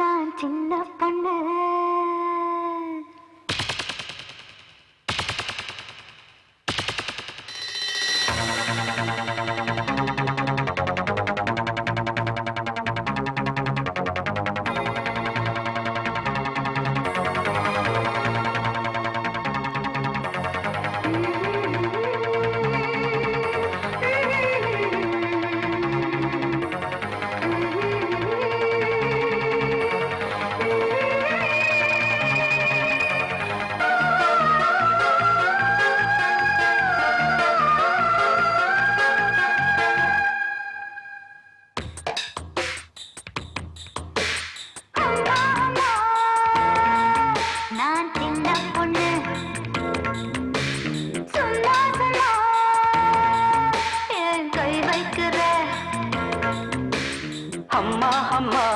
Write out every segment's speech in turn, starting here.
நான் சின்ன பொண்ணு. நான் சின்ன பொண்ணு சும்மா சும்மா என் கை வைக்கிற அம்மா அம்மா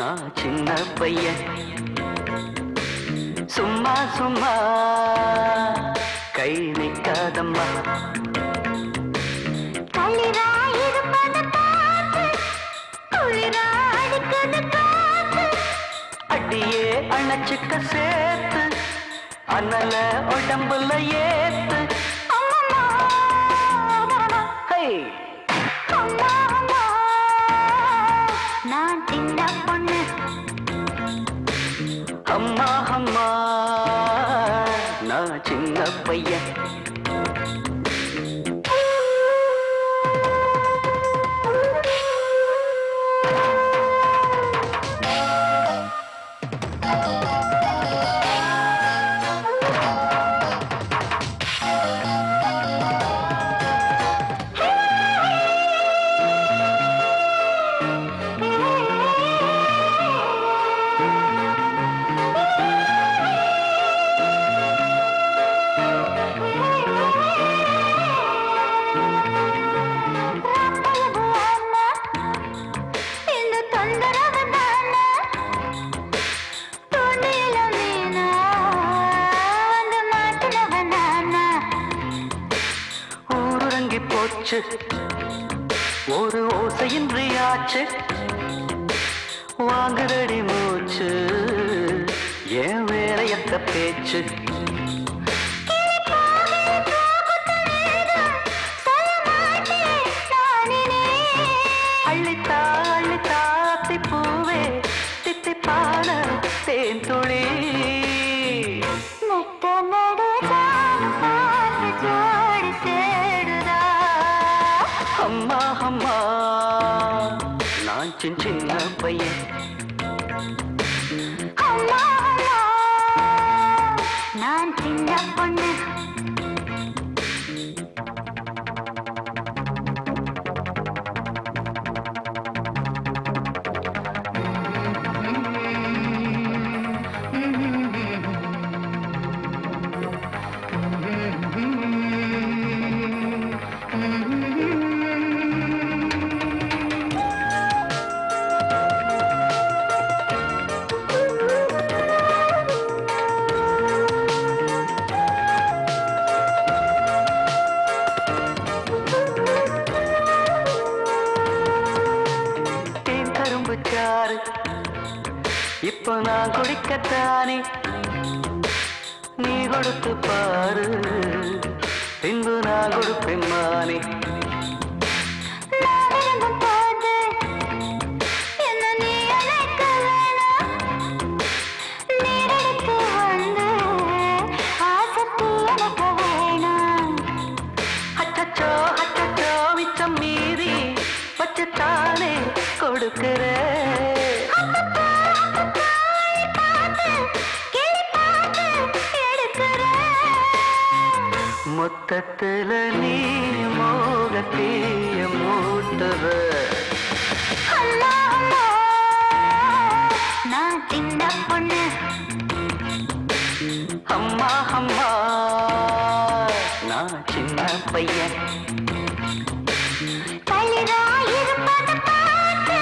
நான் சின்ன பையன் சும்மா சும்மா கை நிற்காதம்மா கலிரா இருப்பது பார்த்து குளிரா அடிக்குது காத்து. அடியே அணைச்சுக்க சேர்த்து அனல உடம்புல ஏத்து அம்மம்மா, ஹே அம்மா, அம்மா, நான் சின்ன பொண்ணு. அம்மா அம்மா நான் சின்ன பையன் இந்த தொந்தரவு தானே தூண்டில மீனா வந்து மாட்டினவ நானா. ஊருறங்கி போச்சு ஒரு ஓசையின்றி ஆச்சு வாங்குதடி மூச்சு ஏன் வேலையத்த பேச்சு அள்ளித்தா அள்ளித்தாத்தி பூவே தித்திப்பான தேன் துளி நெட்ட நடு ஜானம் பார்த்து ஜோடி தேடுதா. அம்மா அம்மா நான் சின்ன பையன் அம்மா, அம்மா, நான் சின்ன பொண்ணு. தேன் கரும்பு சாறு இப்போ நான் குடிக்கத்தானே நீ கொடுத்து பாரு பின்பு நான் கொடுப்பேன் மானே நான் விரும்பும் போது என்ன நீ அழைக்க வேணாம். நீரெடுத்து வந்து ஆசத்தி எனக்கு வேணாம். அச்சச்சோ அச்சச்சோ மிச்சம் மீறி வச்சுத்தானே கொடுக்கிற கிளி பார்த்து எடுக்கிற மொத்தத்துல நீ மோகத்தீய மூட்டுவ அம்மா, அம்மா, நான் சின்ன பொண்ணு. அம்மா அம்மா நான் சின்ன பையன் கலிரா இருப்பது பார்த்து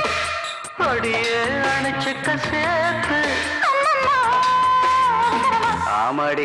அடியே அணைச்சுக்க சேர்த்து அம்மம்மா, ஆமாடி